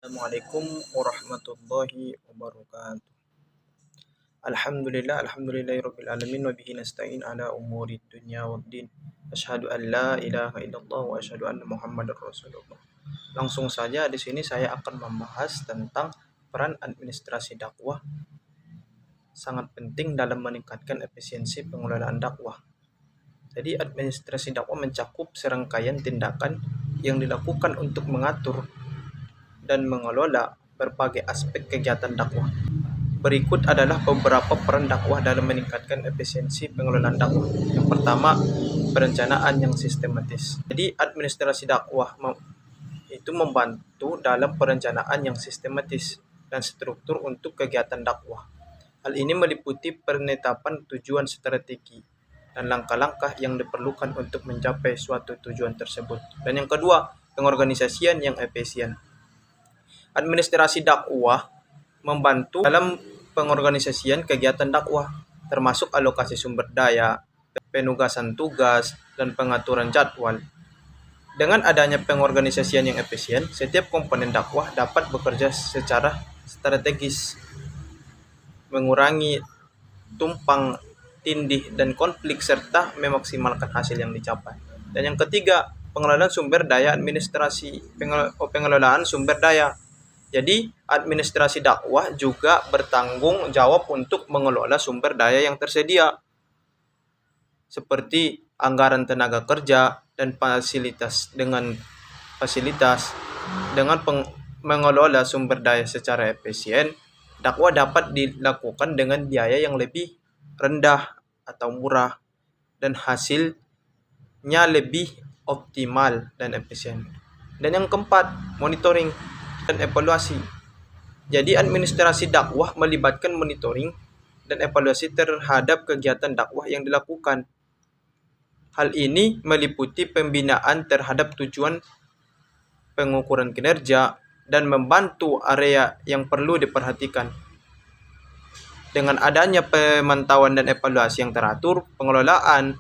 Assalamualaikum warahmatullahi wabarakatuh. Alhamdulillahirabbil alamin wa bihi nasta'in ala umuri dunya waddin. Asyhadu an la ilaha illallah wa asyhadu anna Muhammadar Rasulullah. Langsung saja di sini saya akan membahas tentang peran administrasi dakwah sangat penting dalam meningkatkan efisiensi pengelolaan dakwah. Jadi administrasi dakwah mencakup serangkaian tindakan yang dilakukan untuk mengatur dan mengelola berbagai aspek kegiatan dakwah. Berikut adalah beberapa peran dakwah dalam meningkatkan efisiensi pengelolaan dakwah. Yang pertama, perencanaan yang sistematis. Jadi administrasi dakwah itu membantu dalam perencanaan yang sistematis dan struktur untuk kegiatan dakwah. Hal ini meliputi penetapan tujuan strategi dan langkah-langkah yang diperlukan untuk mencapai suatu tujuan tersebut. Dan yang kedua, pengorganisasian yang efisien. Administrasi dakwah membantu dalam pengorganisasian kegiatan dakwah, termasuk alokasi sumber daya, penugasan tugas, dan pengaturan jadwal. Dengan adanya pengorganisasian yang efisien, setiap komponen dakwah dapat bekerja secara strategis, mengurangi tumpang tindih dan konflik, serta memaksimalkan hasil yang dicapai. Dan yang ketiga, pengelolaan sumber daya pengelolaan sumber daya. Jadi, administrasi dakwah juga bertanggung jawab untuk mengelola sumber daya yang tersedia, seperti anggaran tenaga kerja dan fasilitas. Dengan mengelola sumber daya secara efisien, dakwah dapat dilakukan dengan biaya yang lebih rendah atau murah, dan hasilnya lebih optimal dan efisien. Dan yang keempat, monitoring dan evaluasi. Jadi administrasi dakwah melibatkan monitoring dan evaluasi terhadap kegiatan dakwah yang dilakukan. Hal ini meliputi pembinaan terhadap tujuan, pengukuran kinerja, dan membantu area yang perlu diperhatikan. Dengan adanya pemantauan dan evaluasi yang teratur, pengelolaan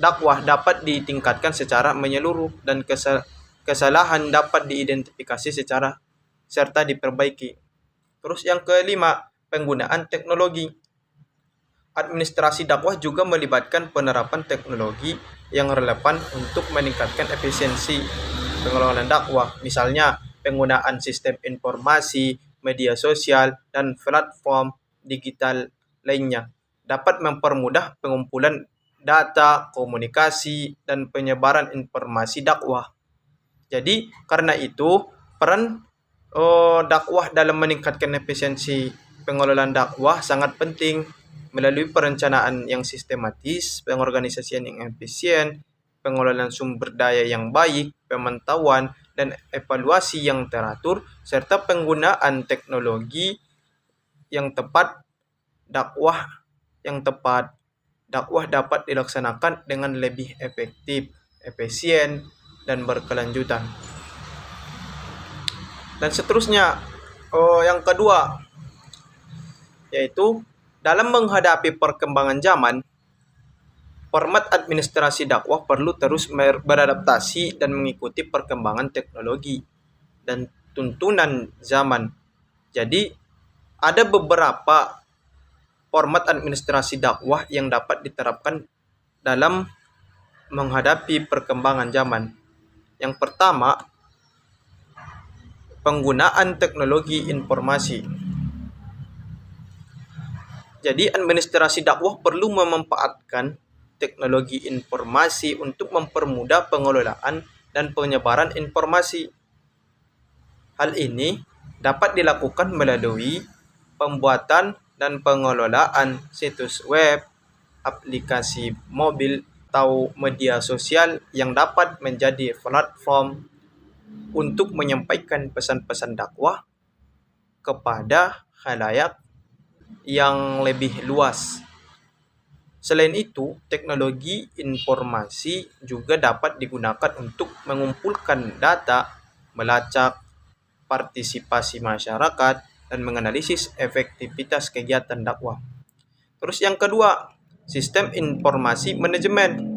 dakwah dapat ditingkatkan secara menyeluruh dan kesalahan dapat diidentifikasi serta diperbaiki. Terus yang kelima, penggunaan teknologi. Administrasi dakwah juga melibatkan penerapan teknologi yang relevan untuk meningkatkan efisiensi pengelolaan dakwah. Misalnya, penggunaan sistem informasi, media sosial, dan platform digital lainnya dapat mempermudah pengumpulan data, komunikasi, dan penyebaran informasi dakwah. Jadi, karena itu, peran dakwah dalam meningkatkan efisiensi pengelolaan dakwah sangat penting melalui perencanaan yang sistematis, pengorganisasian yang efisien, pengelolaan sumber daya yang baik, pemantauan dan evaluasi yang teratur, serta penggunaan teknologi yang tepat. Dakwah dapat dilaksanakan dengan lebih efektif, efisien, dan berkelanjutan. Dan seterusnya, yang kedua, yaitu dalam menghadapi perkembangan zaman, format administrasi dakwah perlu terus beradaptasi dan mengikuti perkembangan teknologi dan tuntunan zaman. Jadi, ada beberapa format administrasi dakwah yang dapat diterapkan dalam menghadapi perkembangan zaman. Yang pertama, penggunaan teknologi informasi. Jadi, administrasi dakwah perlu memanfaatkan teknologi informasi untuk mempermudah pengelolaan dan penyebaran informasi. Hal ini dapat dilakukan melalui pembuatan dan pengelolaan situs web, aplikasi mobil, atau media sosial yang dapat menjadi platform untuk menyampaikan pesan-pesan dakwah kepada khalayak yang lebih luas. Selain itu, teknologi informasi juga dapat digunakan untuk mengumpulkan data, melacak partisipasi masyarakat, dan menganalisis efektivitas kegiatan dakwah. Terus yang kedua, sistem informasi manajemen.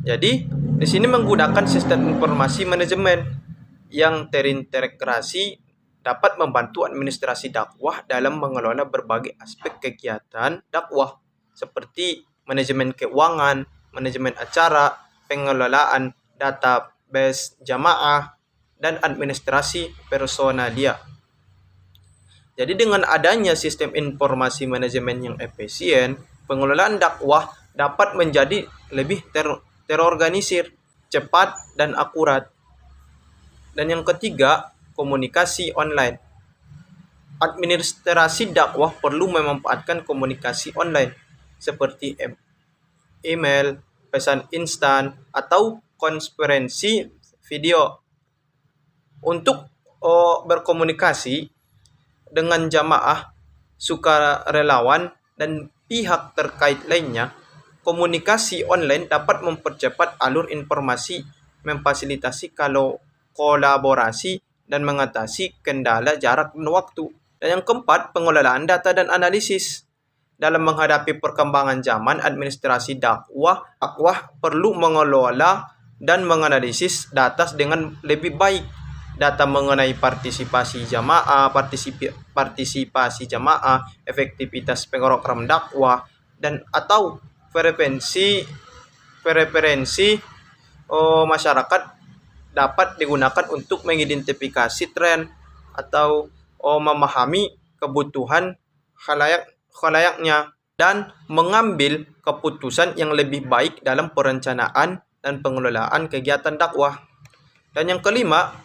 Jadi, di sini menggunakan sistem informasi manajemen yang terintegrasi dapat membantu administrasi dakwah dalam mengelola berbagai aspek kegiatan dakwah seperti manajemen keuangan, manajemen acara, pengelolaan database jamaah, dan administrasi personalia. Jadi dengan adanya sistem informasi manajemen yang efisien, pengelolaan dakwah dapat menjadi lebih terorganisir, cepat, dan akurat. Dan yang ketiga, komunikasi online. Administrasi dakwah perlu memanfaatkan komunikasi online seperti email, pesan instan, atau konferensi video untuk berkomunikasi dengan jamaah, sukarelawan, dan pihak terkait lainnya. Komunikasi online dapat mempercepat alur informasi, memfasilitasi kolaborasi, dan mengatasi kendala jarak dan waktu. Dan yang keempat, pengelolaan data dan analisis. Dalam menghadapi perkembangan zaman, administrasi dakwah perlu mengelola dan menganalisis data dengan lebih baik. Data mengenai partisipasi jamaah, efektivitas program dakwah, dan atau preferensi masyarakat dapat digunakan untuk mengidentifikasi tren atau memahami kebutuhan khalayaknya dan mengambil keputusan yang lebih baik dalam perencanaan dan pengelolaan kegiatan dakwah. Dan yang kelima,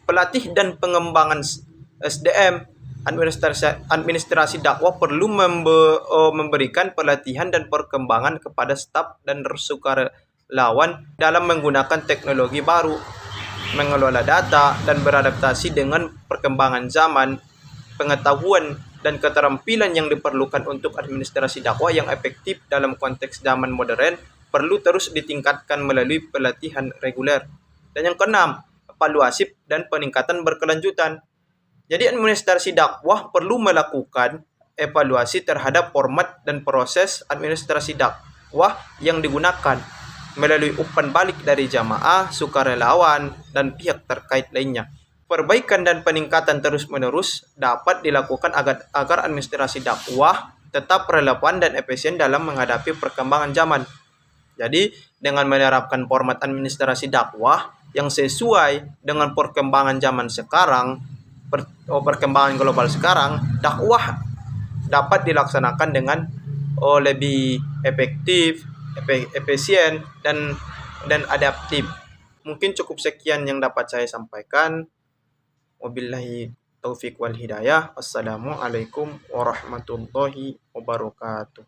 pelatih dan pengembangan SDM. Administrasi dakwah perlu memberikan pelatihan dan perkembangan kepada staf dan sukarelawan dalam menggunakan teknologi baru, mengelola data, dan beradaptasi dengan perkembangan zaman. Pengetahuan dan keterampilan yang diperlukan untuk administrasi dakwah yang efektif dalam konteks zaman modern perlu terus ditingkatkan melalui pelatihan reguler. Dan yang keenam, evaluasi dan peningkatan berkelanjutan. Jadi administrasi dakwah perlu melakukan evaluasi terhadap format dan proses administrasi dakwah yang digunakan melalui umpan balik dari jamaah, sukarelawan, dan pihak terkait lainnya. Perbaikan dan peningkatan terus-menerus dapat dilakukan agar administrasi dakwah tetap relevan dan efisien dalam menghadapi perkembangan zaman. Jadi, dengan menerapkan format administrasi dakwah yang sesuai dengan perkembangan zaman sekarang, perkembangan global sekarang, dakwah dapat dilaksanakan dengan lebih efektif, efisien, dan adaptif. Mungkin cukup sekian yang dapat saya sampaikan. Wabillahi taufik wal hidayah. Assalamualaikum warahmatullahi wabarakatuh.